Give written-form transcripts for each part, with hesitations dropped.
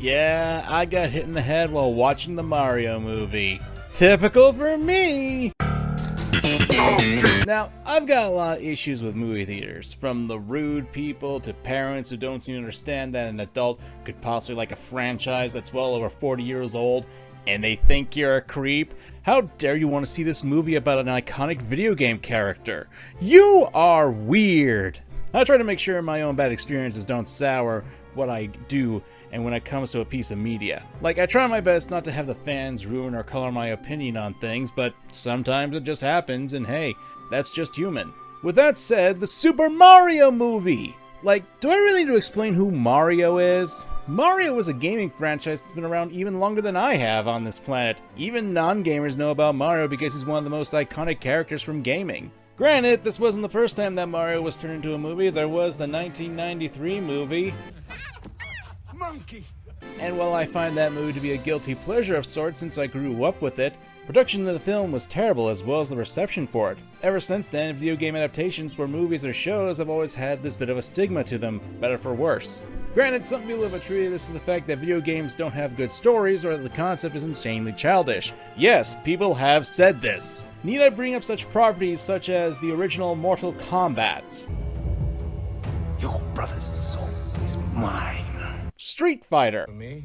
Yeah, I got hit in the head while watching the Mario movie. Typical for me! Now, I've got a lot of issues with movie theaters, from the rude people to parents who don't seem to understand that an adult could possibly like a franchise that's well over 40 years old, and they think you're a creep. How dare you want to see this movie about an iconic video game character? You are weird! I try to make sure my own bad experiences don't sour what I do and when it comes to a piece of media. Like, I try my best not to have the fans ruin or color my opinion on things, but sometimes it just happens, and hey, that's just human. With that said, the Super Mario movie! Like, do I really need to explain who Mario is? Mario is a gaming franchise that's been around even longer than I have on this planet. Even non-gamers know about Mario because he's one of the most iconic characters from gaming. Granted, this wasn't the first time that Mario was turned into a movie. There was the 1993 movie. Monkey. And while I find that movie to be a guilty pleasure of sorts since I grew up with it, production of the film was terrible as well as the reception for it. Ever since then, video game adaptations for movies or shows have always had this bit of a stigma to them, better for worse. Granted, some people have attributed this to the fact that video games don't have good stories or that the concept is insanely childish. Yes, people have said this. Need I bring up such properties such as the original Mortal Kombat? Your brother's soul is mine. Street Fighter. For me,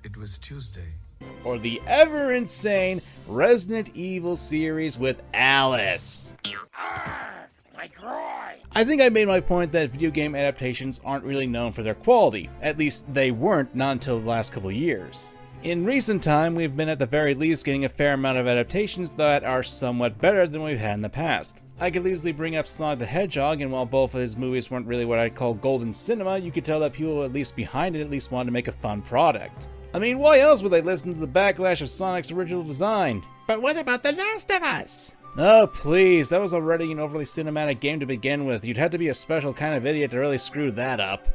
it was Tuesday. Or the ever-insane Resident Evil series with Alice. I think I made my point that video game adaptations aren't really known for their quality. At least they weren't, not until the last couple years. In recent time, we've been at the very least getting a fair amount of adaptations that are somewhat better than we've had in the past. I could easily bring up Sonic the Hedgehog, and while both of his movies weren't really what I'd call golden cinema, you could tell that people at least behind it at least wanted to make a fun product. I mean, why else would they listen to the backlash of Sonic's original design? But what about The Last of Us? Oh please, that was already an overly cinematic game to begin with. You'd have to be a special kind of idiot to really screw that up.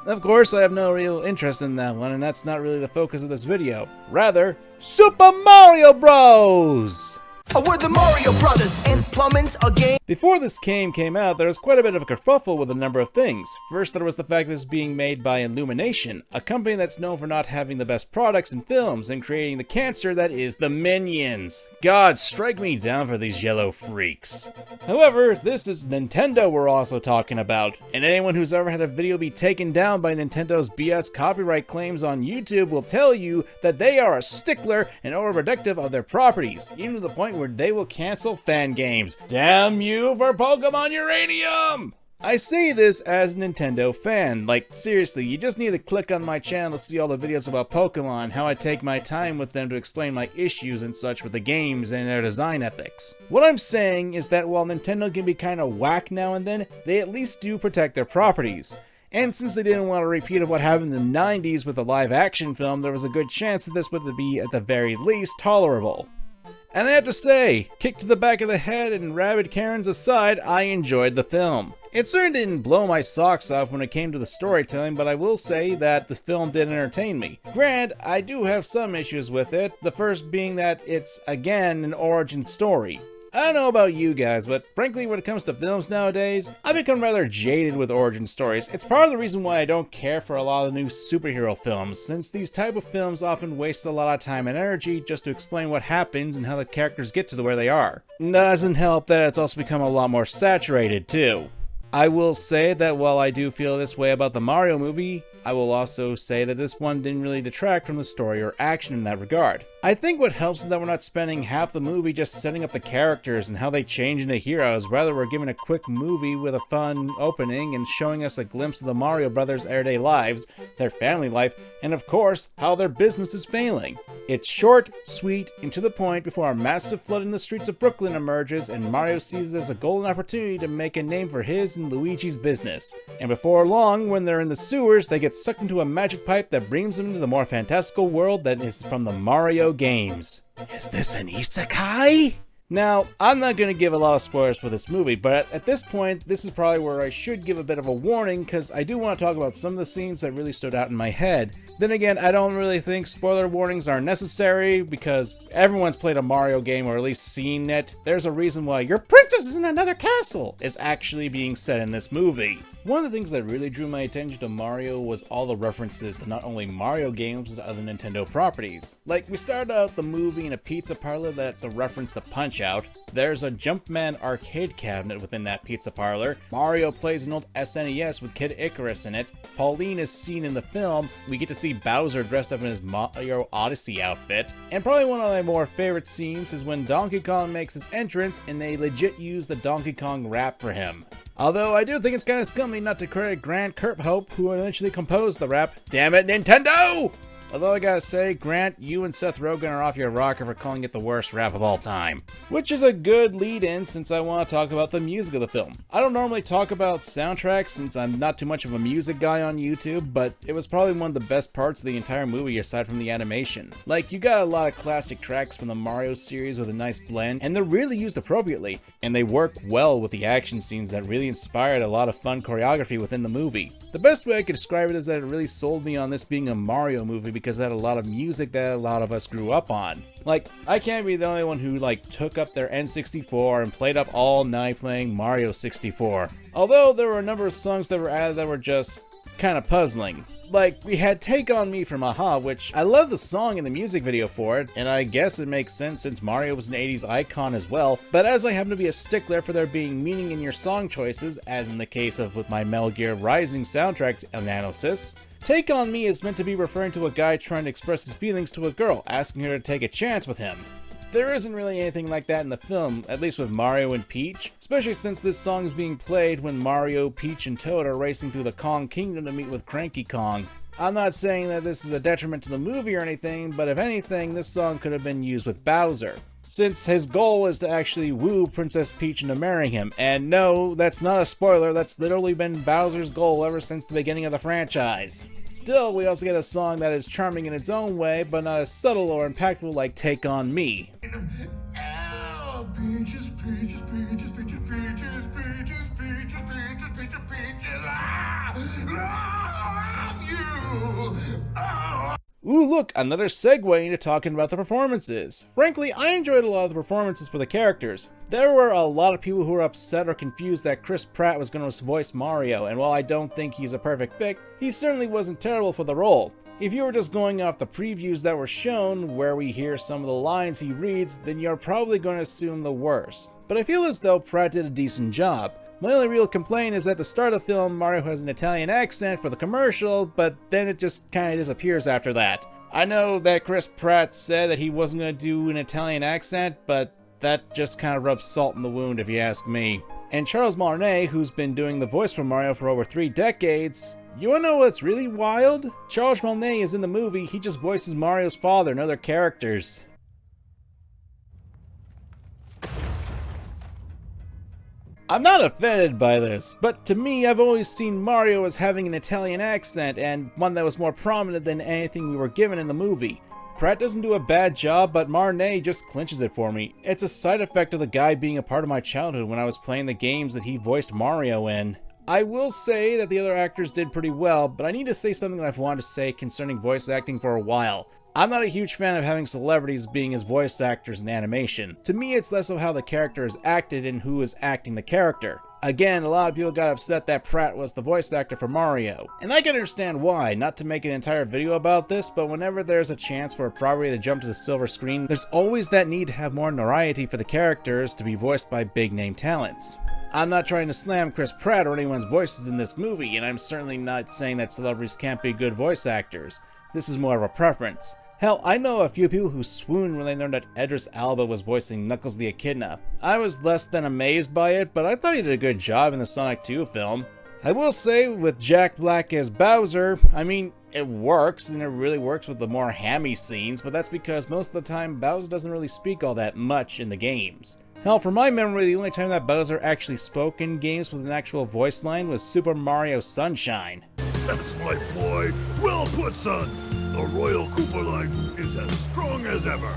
Of course, I have no real interest in that one, and that's not really the focus of this video. Rather, Super Mario Bros! We're the Mario Brothers, and plumbing's a game. Before this came out, there was quite a bit of a kerfuffle with a number of things. First, there was the fact that this was being made by Illumination, a company that's known for not having the best products in films and creating the cancer that is the Minions. God, strike me down for these yellow freaks. However, this is Nintendo we're also talking about, and anyone who's ever had a video be taken down by Nintendo's BS copyright claims on YouTube will tell you that they are a stickler and overprotective of their properties, even to the point where they will cancel fan games. Damn you for Pokemon Uranium! I say this as a Nintendo fan. Like, seriously, you just need to click on my channel to see all the videos about Pokemon, how I take my time with them to explain my issues and such with the games and their design ethics. What I'm saying is that while Nintendo can be kinda whack now and then, they at least do protect their properties. And since they didn't want a repeat of what happened in the 90s with the live-action film, there was a good chance that this would be, at the very least, tolerable. And I have to say, kick to the back of the head and rabid Karens aside, I enjoyed the film. It certainly didn't blow my socks off when it came to the storytelling, but I will say that the film did entertain me. Granted, I do have some issues with it, the first being that it's, again, an origin story. I don't know about you guys, but frankly when it comes to films nowadays, I've become rather jaded with origin stories. It's part of the reason why I don't care for a lot of the new superhero films, since these type of films often waste a lot of time and energy just to explain what happens and how the characters get to where they are. Doesn't help that it's also become a lot more saturated too. I will say that while I do feel this way about the Mario movie, I will also say that this one didn't really detract from the story or action in that regard. I think what helps is that we're not spending half the movie just setting up the characters and how they change into heroes, rather we're given a quick movie with a fun opening and showing us a glimpse of the Mario brothers' everyday lives, their family life, and of course, how their business is failing. It's short, sweet, and to the point before a massive flood in the streets of Brooklyn emerges and Mario sees it as a golden opportunity to make a name for his and Luigi's business. And before long, when they're in the sewers, they get sucked into a magic pipe that brings them into the more fantastical world that is from the Mario games. Is this an isekai? Now, I'm not going to give a lot of spoilers for this movie, but at this point, this is probably where I should give a bit of a warning, because I do want to talk about some of the scenes that really stood out in my head. Then again, I don't really think spoiler warnings are necessary, because everyone's played a Mario game or at least seen it. There's a reason why "your princess is in another castle" is actually being said in this movie. One of the things that really drew my attention to Mario was all the references to not only Mario games but other Nintendo properties. Like, we started out the movie in a pizza parlor that's a reference to Punch-Out. There's a Jumpman arcade cabinet within that pizza parlor. Mario plays an old SNES with Kid Icarus in it. Pauline is seen in the film. We get to see Bowser dressed up in his Mario Odyssey outfit. And probably one of my more favorite scenes is when Donkey Kong makes his entrance and they legit use the Donkey Kong rap for him. Although I do think it's kind of scummy not to credit Grant Kirkhope, who eventually composed the rap. Damn it, Nintendo! Although I gotta say, Grant, you and Seth Rogen are off your rocker for calling it the worst rap of all time. Which is a good lead-in since I want to talk about the music of the film. I don't normally talk about soundtracks since I'm not too much of a music guy on YouTube, but it was probably one of the best parts of the entire movie aside from the animation. Like, you got a lot of classic tracks from the Mario series with a nice blend, and they're really used appropriately, and they work well with the action scenes that really inspired a lot of fun choreography within the movie. The best way I could describe it is that it really sold me on this being a Mario movie because it had a lot of music that a lot of us grew up on. Like, I can't be the only one who took up their N64 and played up all night playing Mario 64. Although there were a number of songs that were added that were just kind of puzzling. Like, we had Take On Me from Aha, which I love the song and the music video for it, and I guess it makes sense since Mario was an 80s icon as well, but as I happen to be a stickler for there being meaning in your song choices, as in the case of with my Metal Gear Rising soundtrack analysis, Take On Me is meant to be referring to a guy trying to express his feelings to a girl, asking her to take a chance with him. There isn't really anything like that in the film, at least with Mario and Peach, especially since this song is being played when Mario, Peach, and Toad are racing through the Kong Kingdom to meet with Cranky Kong. I'm not saying that this is a detriment to the movie or anything, but if anything, this song could have been used with Bowser, since his goal is to actually woo Princess Peach into marrying him. And no, that's not a spoiler, that's literally been Bowser's goal ever since the beginning of the franchise. Still, we also get a song that is charming in its own way, but not as subtle or impactful like Take On Me. Oh, peaches, peaches, peaches, peaches, peaches, peaches, peaches, peaches, peaches, peaches. I love you. Oh. Ooh, look, another segue into talking about the performances. Frankly, I enjoyed a lot of the performances for the characters. There were a lot of people who were upset or confused that Chris Pratt was going to voice Mario, and while I don't think he's a perfect fit, he certainly wasn't terrible for the role. If you were just going off the previews that were shown, where we hear some of the lines he reads, then you're probably going to assume the worst. But I feel as though Pratt did a decent job. My only real complaint is at the start of the film, Mario has an Italian accent for the commercial, but then it just kinda disappears after that. I know that Chris Pratt said that he wasn't gonna do an Italian accent, but that just kinda rubs salt in the wound if you ask me. And Charles Martinet, who's been doing the voice for Mario for over 3 decades, you wanna know what's really wild? Charles Martinet is in the movie, he just voices Mario's father and other characters. I'm not offended by this, but to me, I've always seen Mario as having an Italian accent, and one that was more prominent than anything we were given in the movie. Pratt doesn't do a bad job, but Martinet just clinches it for me. It's a side effect of the guy being a part of my childhood when I was playing the games that he voiced Mario in. I will say that the other actors did pretty well, but I need to say something that I've wanted to say concerning voice acting for a while. I'm not a huge fan of having celebrities being as voice actors in animation. To me, it's less of how the character is acted and who is acting the character. Again, a lot of people got upset that Pratt was the voice actor for Mario. And I can understand why, not to make an entire video about this, but whenever there's a chance for a property to jump to the silver screen, there's always that need to have more notoriety for the characters to be voiced by big name talents. I'm not trying to slam Chris Pratt or anyone's voices in this movie, and I'm certainly not saying that celebrities can't be good voice actors. This is more of a preference. Hell, I know a few people who swooned when they learned that Idris Elba was voicing Knuckles the Echidna. I was less than amazed by it, but I thought he did a good job in the Sonic 2 film. I will say, with Jack Black as Bowser, I mean, it works, and it really works with the more hammy scenes, but that's because most of the time Bowser doesn't really speak all that much in the games. Hell, from my memory, the only time that Bowser actually spoke in games with an actual voice line was Super Mario Sunshine. That's my boy. Well put, son. The Royal Cooper line is as strong as ever.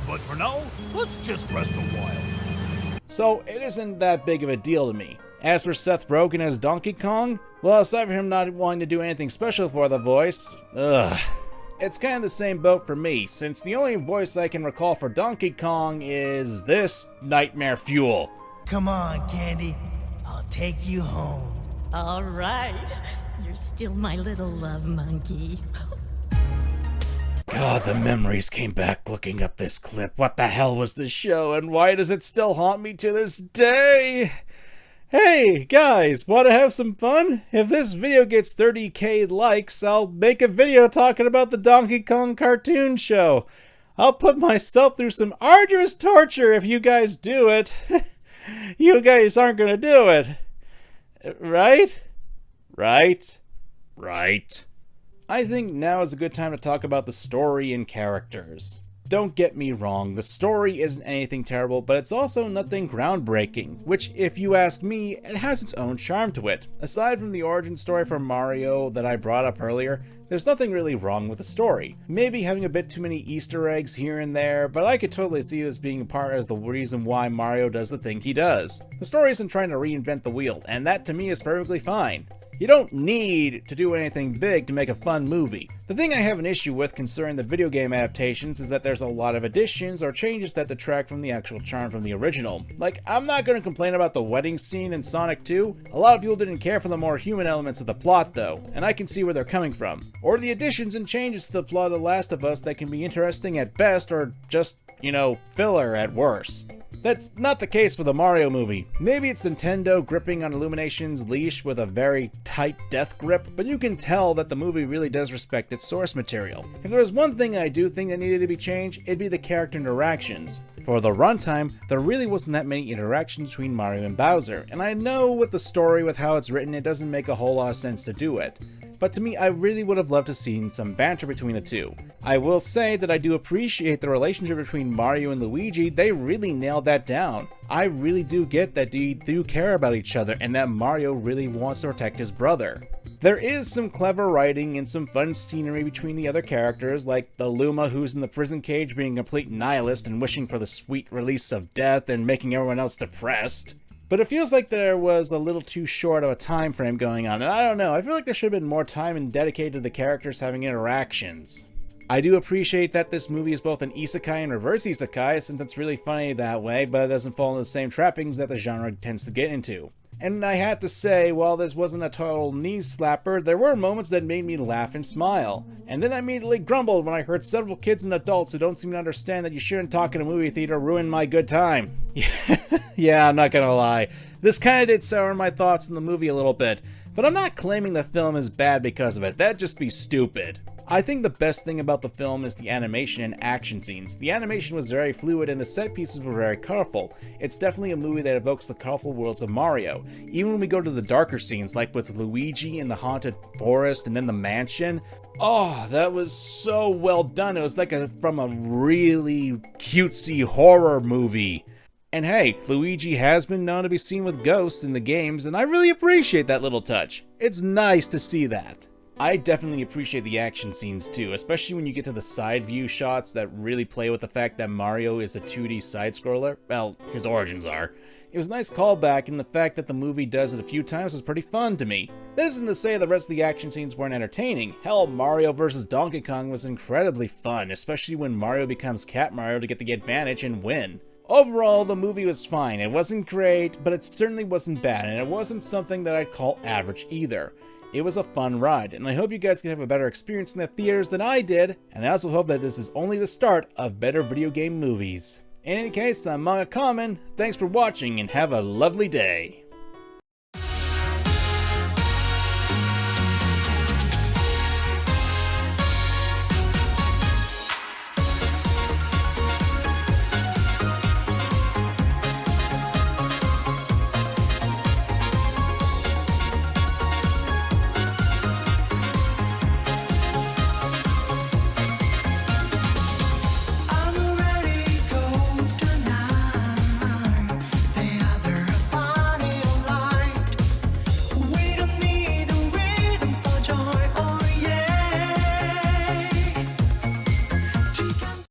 But for now, let's just rest a while. So, it isn't that big of a deal to me. As for Seth Rogen as Donkey Kong, well, aside from him not wanting to do anything special for the voice, it's kind of the same boat for me, since the only voice I can recall for Donkey Kong is this Nightmare Fuel. Come on, Candy. I'll take you home. All right. You're still my little love monkey. God, the memories came back looking up this clip. What the hell was this show, and why does it still haunt me to this day? Hey, guys, want to have some fun? If this video gets 30k likes, I'll make a video talking about the Donkey Kong cartoon show. I'll put myself through some arduous torture if you guys do it. You guys aren't gonna do it. Right? Right? Right. I think now is a good time to talk about the story and characters. Don't get me wrong, the story isn't anything terrible, but it's also nothing groundbreaking, which, if you ask me, it has its own charm to it. Aside from the origin story for Mario that I brought up earlier, there's nothing really wrong with the story. Maybe having a bit too many Easter eggs here and there, but I could totally see this being a part as the reason why Mario does the thing he does. The story isn't trying to reinvent the wheel, and that to me is perfectly fine. You don't need to do anything big to make a fun movie. The thing I have an issue with concerning the video game adaptations is that there's a lot of additions or changes that detract from the actual charm from the original. Like, I'm not going to complain about the wedding scene in Sonic 2. A lot of people didn't care for the more human elements of the plot though, and I can see where they're coming from. Or the additions and changes to the plot of The Last of Us that can be interesting at best or just, filler at worst. That's not the case for the Mario movie. Maybe it's Nintendo gripping on Illumination's leash with a very tight death grip, but you can tell that the movie really does respect its source material. If there was one thing I do think that needed to be changed, it'd be the character interactions. For the runtime, there really wasn't that many interactions between Mario and Bowser, and I know with the story, with how it's written, it doesn't make a whole lot of sense to do it. But to me, I really would have loved to see some banter between the two. I will say that I do appreciate the relationship between Mario and Luigi. They really nailed that down. I really do get that they do care about each other and that Mario really wants to protect his brother. There is some clever writing and some fun scenery between the other characters, like the Luma who's in the prison cage being a complete nihilist and wishing for the sweet release of death and making everyone else depressed. But it feels like there was a little too short of a time frame going on, and I don't know, I feel like there should have been more time dedicated to the characters having interactions. I do appreciate that this movie is both an isekai and reverse isekai, since it's really funny that way, but it doesn't fall into the same trappings that the genre tends to get into. And I had to say, while this wasn't a total knee slapper, there were moments that made me laugh and smile. And then I immediately grumbled when I heard several kids and adults who don't seem to understand that you shouldn't talk in a movie theater ruin my good time. Yeah, I'm not gonna lie. This kinda did sour my thoughts on the movie a little bit, but I'm not claiming the film is bad because of it. That'd just be stupid. I think the best thing about the film is the animation and action scenes. The animation was very fluid and the set pieces were very colorful. It's definitely a movie that evokes the colorful worlds of Mario. Even when we go to the darker scenes, like with Luigi in the haunted forest and then the mansion, oh, that was so well done. It was like from a really cutesy horror movie. And hey, Luigi has been known to be seen with ghosts in the games, and I really appreciate that little touch. It's nice to see that. I definitely appreciate the action scenes too, especially when you get to the side view shots that really play with the fact that Mario is a 2D side-scroller. Well, his origins are. It was a nice callback, and the fact that the movie does it a few times was pretty fun to me. That isn't to say the rest of the action scenes weren't entertaining. Hell, Mario vs. Donkey Kong was incredibly fun, especially when Mario becomes Cat Mario to get the advantage and win. Overall, the movie was fine. It wasn't great, but it certainly wasn't bad, and it wasn't something that I'd call average either. It was a fun ride, and I hope you guys can have a better experience in the theaters than I did, and I also hope that this is only the start of better video game movies. In any case, I'm MangaKamen, thanks for watching, and have a lovely day.